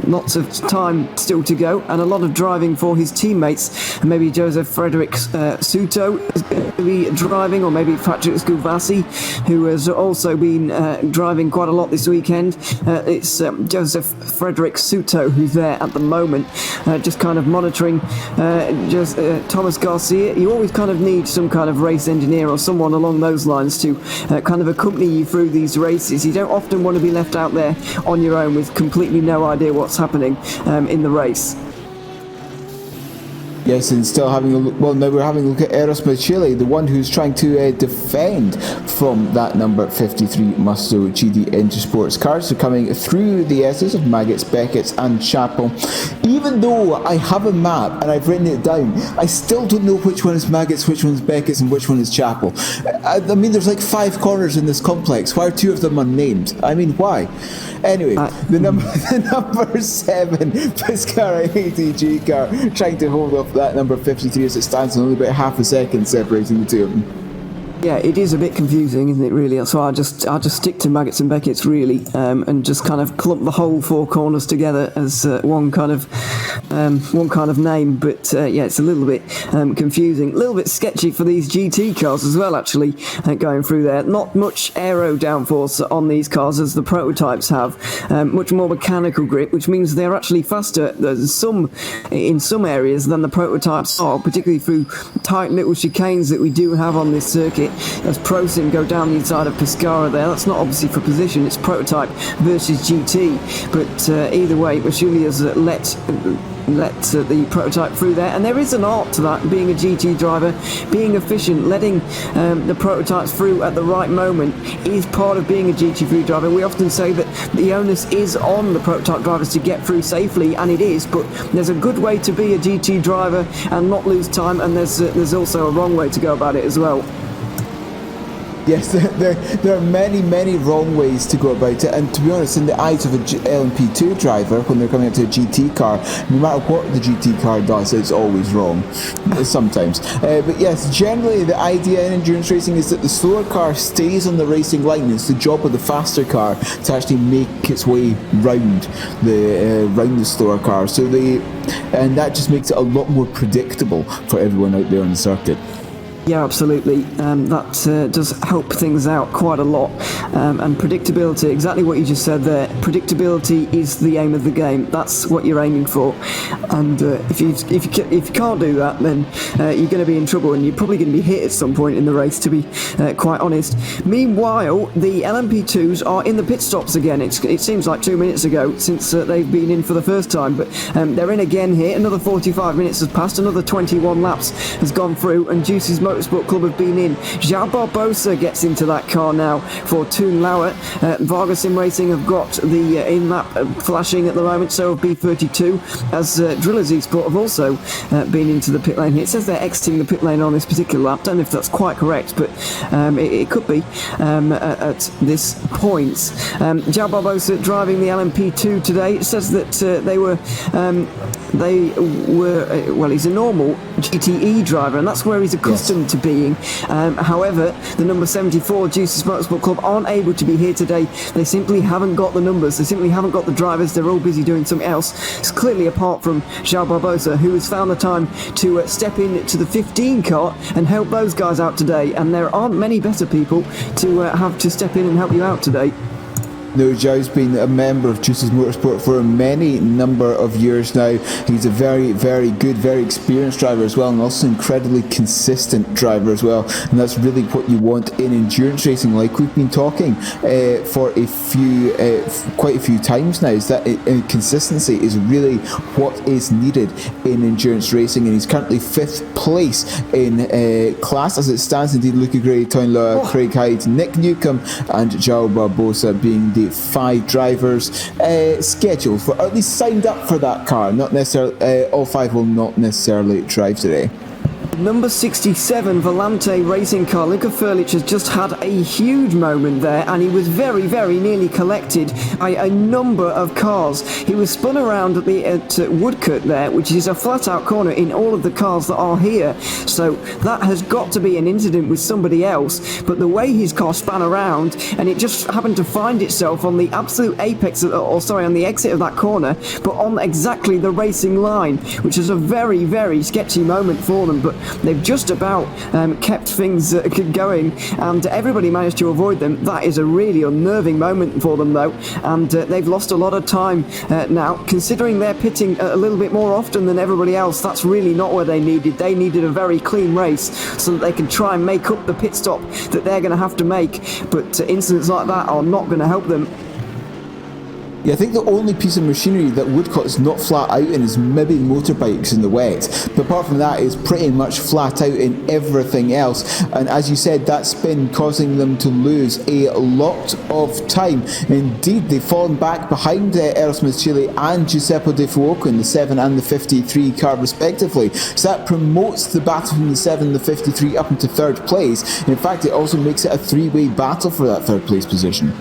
lots of time still to go, and a lot of driving for his teammates. Maybe Joseph Frederick Suto is going to be driving, or maybe Patrick Scuvassi, who has also been driving quite a lot this weekend. It's Joseph Frederick Suto who's there at the moment, just kind of monitoring Thomas Garcia. You always kind of need some kind of race engineer or someone along those lines to kind of accompany you through these races. You don't often want to be left out there on your own with completely no idea what's happening in the race. Yes, and still having a look, well, now we're having a look at Eros Machile, the one who's trying to defend from that number 53 Musto GD Intersports. Cars are coming through the S's of Maggots, Beckett's and Chapel. Even though I have a map and I've written it down, I still don't know which one is Maggots, which one is Beckett's and which one is Chapel. I mean, there's like 5 corners in this complex. Why are 2 of them unnamed? I mean, why? Anyway, the number 7 Pescara ATG car trying to hold off that number 53 as it stands, and only about half a second separating the two of them. Yeah, it is a bit confusing, isn't it, really? So I'll just stick to Maggots and Beckett's, really, and just kind of clump the whole 4 corners together as one kind of name. But yeah, it's a little bit confusing, a little bit sketchy for these GT cars as well, actually, going through there. Not much aero downforce on these cars as the prototypes have, much more mechanical grip, which means they're actually faster in some areas than the prototypes are, particularly through tight little chicanes that we do have on this circuit. As Prosim go down the inside of Pescara there. That's not obviously for position, it's prototype versus GT, but either way, Mashuli has let the prototype through there. And there is an art to that, being a GT driver, being efficient, letting the prototypes through at the right moment is part of being a GT3 driver. We often say that the onus is on the prototype drivers to get through safely, and it is, but there's a good way to be a GT driver and not lose time, and there's also a wrong way to go about it as well. Yes, there are many wrong ways to go about it, and to be honest, in the eyes of a LMP2 driver, when they're coming up to a GT car, no matter what the GT car does, it's always wrong, sometimes. But yes, generally the idea in endurance racing is that the slower car stays on the racing line. It's the job of the faster car to actually make its way round the slower car, and that just makes it a lot more predictable for everyone out there on the circuit. Yeah, absolutely. That does help things out quite a lot. And predictability, exactly what you just said there. Predictability is the aim of the game. That's what you're aiming for. And if you can't do that, then you're going to be in trouble, and you're probably going to be hit at some point in the race, to be quite honest. Meanwhile, the LMP2s are in the pit stops again. It seems like 2 minutes ago since they've been in for the first time, but they're in again here. Another 45 minutes has passed. Another 21 laps has gone through, and Juicy's Motorsport Club have been in. João Barbosa gets into that car now for Toon Lauer. Vargas Sim Racing have got the in-lap flashing at the moment, so have B32, as Drillers Esport have also been into the pit lane here. It says they're exiting the pit lane on this particular lap. Don't know if that's quite correct, but it could be at this point. João Barbosa driving the LMP2 today. It says that they were well, he's a normal GTE driver, and that's where he's accustomed to being. However, the number 74 Juice's Motorsport Club aren't able to be here today. They simply haven't got the numbers. They simply haven't got the drivers. They're all busy doing something else. It's clearly apart from João Barbosa, who has found the time to step in to the 15 car and help those guys out today. And there aren't many better people to have to step in and help you out today. No, Joe's been a member of Juice's Motorsport for a many number of years now. He's a very good, very experienced driver as well, and also incredibly consistent driver as well. And that's really what you want in endurance racing, like we've been talking for quite a few times now, is that consistency is really what is needed in endurance racing. And he's currently 5th place in class as it stands. Indeed, Luca Gray, Toyn Lauer, Craig Hyde, Nick Newcomb and João Barbosa being the 5 drivers scheduled for, or at least signed up for that car. Not necessarily, all 5 will not necessarily drive today. Number 67 Volante racing car, Luka Furlich, has just had a huge moment there, and he was very nearly collected by a number of cars. He was spun around at Woodcut there, which is a flat out corner in all of the cars that are here, so that has got to be an incident with somebody else. But the way his car span around, and it just happened to find itself on the absolute apex on the exit of that corner, but on exactly the racing line, which is a very sketchy moment for them. But they've just about kept things going, and everybody managed to avoid them. That is a really unnerving moment for them, though, and they've lost a lot of time now. Considering they're pitting a little bit more often than everybody else, that's really not what they needed. They needed a very clean race so that they can try and make up the pit stop that they're going to have to make, but incidents like that are not going to help them. Yeah, I think the only piece of machinery that Woodcock is not flat out in is maybe motorbikes in the wet. But apart from that, it's pretty much flat out in everything else. And as you said, that spin causing them to lose a lot of time. Indeed, they've fallen back behind Aerosmith Chile and Giuseppe De Fuoco in the 7 and the 53 car respectively. So that promotes the battle from the 7 and the 53 up into 3rd place. And in fact, it also makes it a 3-way battle for that 3rd place position.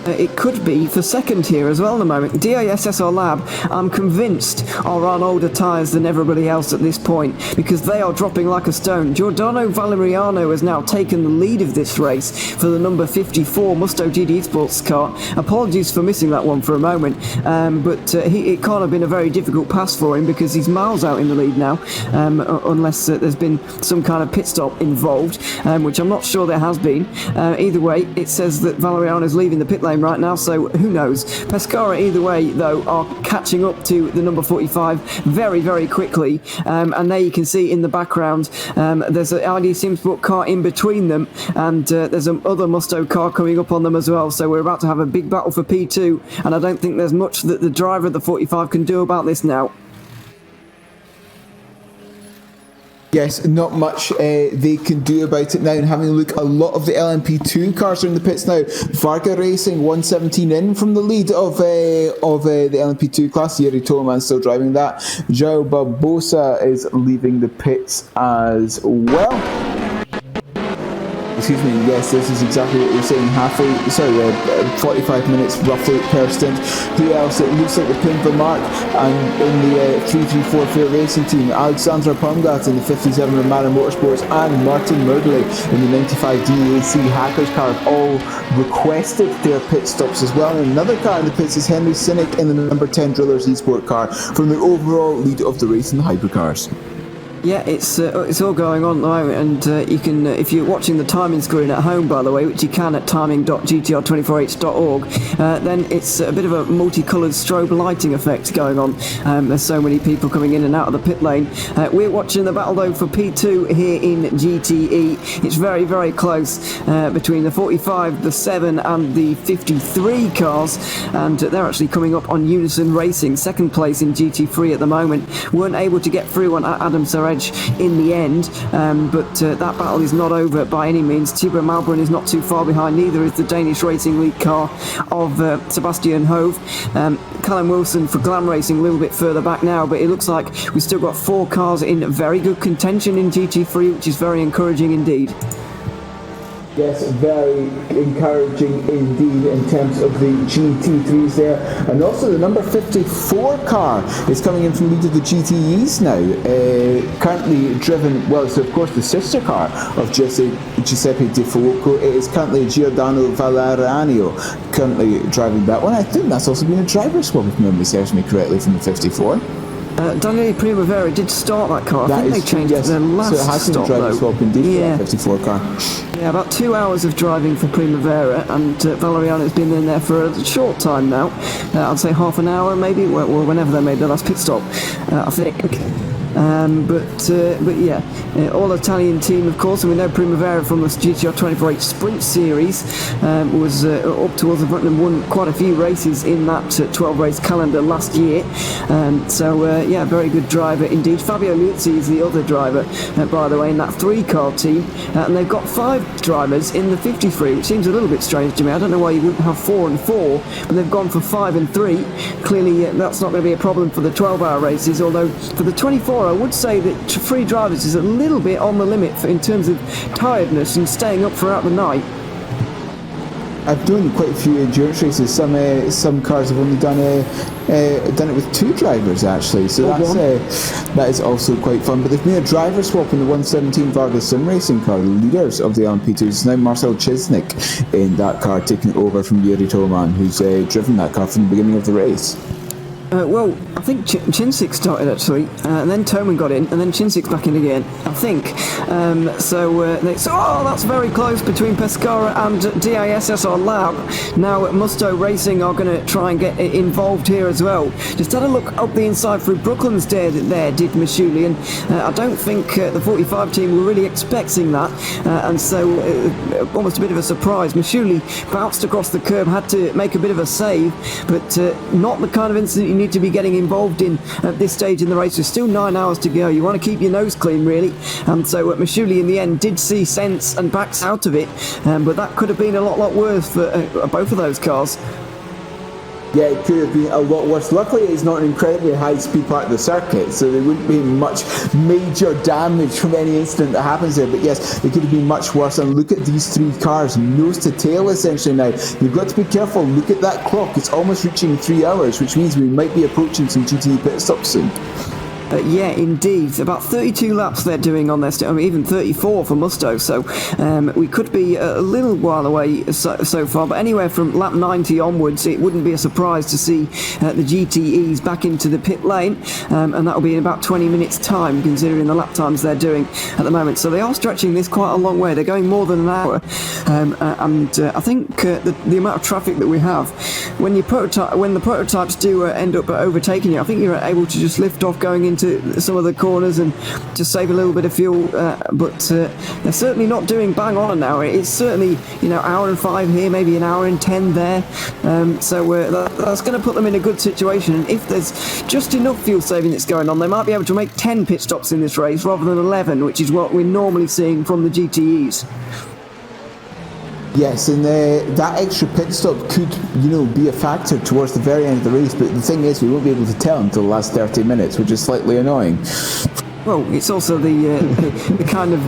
It could be for 2nd here as well in the moment. DISSR Lab, I'm convinced, are on older tyres than everybody else at this point, because they are dropping like a stone. Giordano Valeriano has now taken the lead of this race for the number 54 Musto GT Sports car. Apologies for missing that one for a moment, but it can't have been a very difficult pass for him, because he's miles out in the lead now, unless there's been some kind of pit stop involved, which I'm not sure there has been. Either way, it says that Valeriano's leaving the pit lane right now, so who knows. Pescara either way though are catching up to the number 45 very quickly, and there you can see in the background there's an ID Simsport car in between them, and there's another Musto car coming up on them as well, so we're about to have a big battle for P2, and I don't think there's much that the driver of the 45 can do about this now. Yes, not much they can do about it now. And having a look, a lot of the LMP2 cars are in the pits now. Varga Racing 117 in from the lead of the LMP2 class. Yuri Toman still driving that. João Barbosa is leaving the pits as well. Excuse me, yes, this is exactly what you're saying. 45 minutes roughly per stint. Who else? It looks like the Pimpa Mark and in the 334 Fair Racing team, Alexandra Pomgat in the 57 Romana Motorsports and Martin Murderley in the 95 DAC Hackers car have all requested their pit stops as well. And another car in the pits is Henry Sinek in the number 10 Drillers Esport car from the overall lead of the race in the hypercars. Yeah, it's all going on at the moment, and you can, if you're watching the timing screen at home, by the way, which you can at timing.gtr248.org, then it's a bit of a multicoloured strobe lighting effect going on. There's so many people coming in and out of the pit lane. We're watching the battle though for P2 here in GTE. It's very, very close between the 45, the 7 and the 53 cars, and they're actually coming up on Unison Racing, second place in GT3 at the moment. Weren't able to get through on Adam Surredge in the end, but that battle is not over by any means. Thibaut Malbron is not too far behind, neither is the Danish Racing League car of Sebastian Hove. Callum Wilson for Glam Racing a little bit further back now, but it looks like we've still got 4 cars in very good contention in GT3, which is very encouraging indeed. Yes, very encouraging indeed in terms of the GT3s there. And also the number 54 car is coming in from lead of the GTEs now. Currently driven, well, it's of course the sister car of Giuseppe Di Fuoco. It is currently Giordano Valeriano currently driving that one. I think that's also been a driver swap, if memory serves me correctly, from the 54. Daniele Primavera did start that car. I think they changed their last so it has been a driver swap indeed for that 54 car. Yeah, about 2 hours of driving for Primavera, and Valeriano's been in there for a short time now. I'd say half an hour maybe, or whenever they made their last pit stop, I think. But yeah, all Italian team, of course, and we know Primavera from the GTR 24H Sprint Series was up towards the front and won quite a few races in that 12-race calendar last year. So yeah, very good driver indeed. Fabio Liuzzi is the other driver, by the way, in that 3-car team, and they've got 5 drivers in the 53, which seems a little bit strange to me. I don't know why you wouldn't have 4 and 4, but they've gone for 5 and 3. Clearly, that's not going to be a problem for the 12-hour races, although for the 24, I would say that 3 drivers is a little bit on the limit in terms of tiredness and staying up throughout the night. I've done quite a few endurance races. Some cars have only done it with 2 drivers actually, so that is also quite fun. But there's been a driver swap in the 117 Vargas Sim Racing car. The leaders of the LMP2 is now Marcel Chisnik in that car, taking over from Yuri Toman, who's driven that car from the beginning of the race. Well, I think Chinsik started actually, and then Toman got in, and then Chinsik's back in again, I think. So that's very close between Pescara and DISSR Lab. Now Musto Racing are going to try and get involved here as well. Just had a look up the inside through Brooklyn's there did Mashuli, and I don't think the 45 team were really expecting that, and so almost a bit of a surprise. Mashuli bounced across the curb, had to make a bit of a save, but not the kind of incident you need to be getting involved in at this stage in the race. There's still 9 hours to go. You want to keep your nose clean, really. And so Mashuli in the end did see sense and backs out of it, but that could have been a lot worse for both of those cars. Yeah, it could have been a lot worse. Luckily, it's not an incredibly high-speed part of the circuit, so there wouldn't be much major damage from any incident that happens there. But yes, it could have been much worse. And look at these 3 cars, nose to tail essentially now. You've got to be careful. Look at that clock. It's almost reaching 3 hours, which means we might be approaching some GT pit stops soon. Yeah, indeed. About 32 laps they're doing on their even 34 for Musto, so we could be a little while away so far, but anywhere from lap 90 onwards, it wouldn't be a surprise to see the GTEs back into the pit lane, and that'll be in about 20 minutes time, considering the lap times they're doing at the moment. So they are stretching this quite a long way. They're going more than an hour, and I think the amount of traffic that we have, when the prototypes do end up overtaking you, I think you're able to just lift off going into into some of the corners and just save a little bit of fuel. But they're certainly not doing bang on an hour. It's certainly, hour and 5 here, maybe an hour and 10 there. So that's going to put them in a good situation. And if there's just enough fuel saving that's going on, they might be able to make 10 pit stops in this race rather than 11, which is what we're normally seeing from the GTEs. Yes, and that extra pit stop could, be a factor towards the very end of the race, but the thing is, we won't be able to tell until the last 30 minutes, which is slightly annoying. Well, it's also the kind of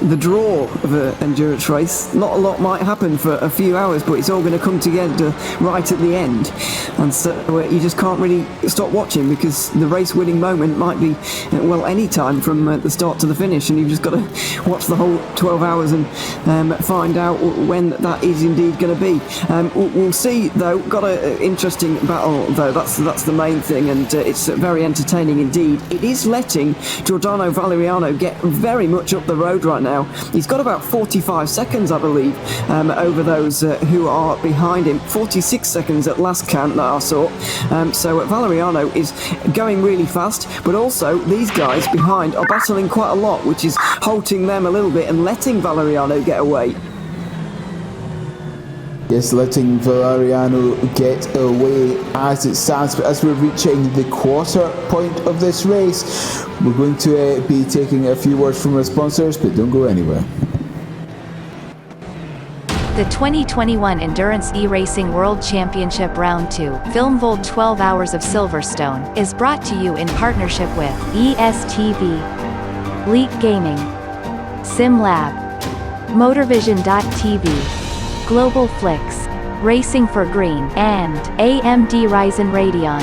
the draw of an endurance race. Not a lot might happen for a few hours, but it's all going to come together right at the end. And so you just can't really stop watching because the race-winning moment might be, any time from the start to the finish, and you've just got to watch the whole 12 hours and find out when that is indeed going to be. We'll see, though. Got an interesting battle, though. That's the main thing, and it's very entertaining indeed. It is letting Giordano Valeriano get very much up the road right now. He's got about 45 seconds, I believe, over those who are behind him. 46 seconds at last count that I saw. So Valeriano is going really fast, but also these guys behind are battling quite a lot, which is halting them a little bit and letting Valeriano get away. Yes, letting Valeriano get away as it stands. But as we're reaching the quarter point of this race, we're going to be taking a few words from our sponsors, but don't go anywhere. The 2021 Endurance E-Racing World Championship Round 2, Filmvolt 12 Hours of Silverstone, is brought to you in partnership with ESTV, Leak Gaming, SimLab, Motorvision.tv, Global Flix, Racing for Green, and AMD Ryzen Radeon.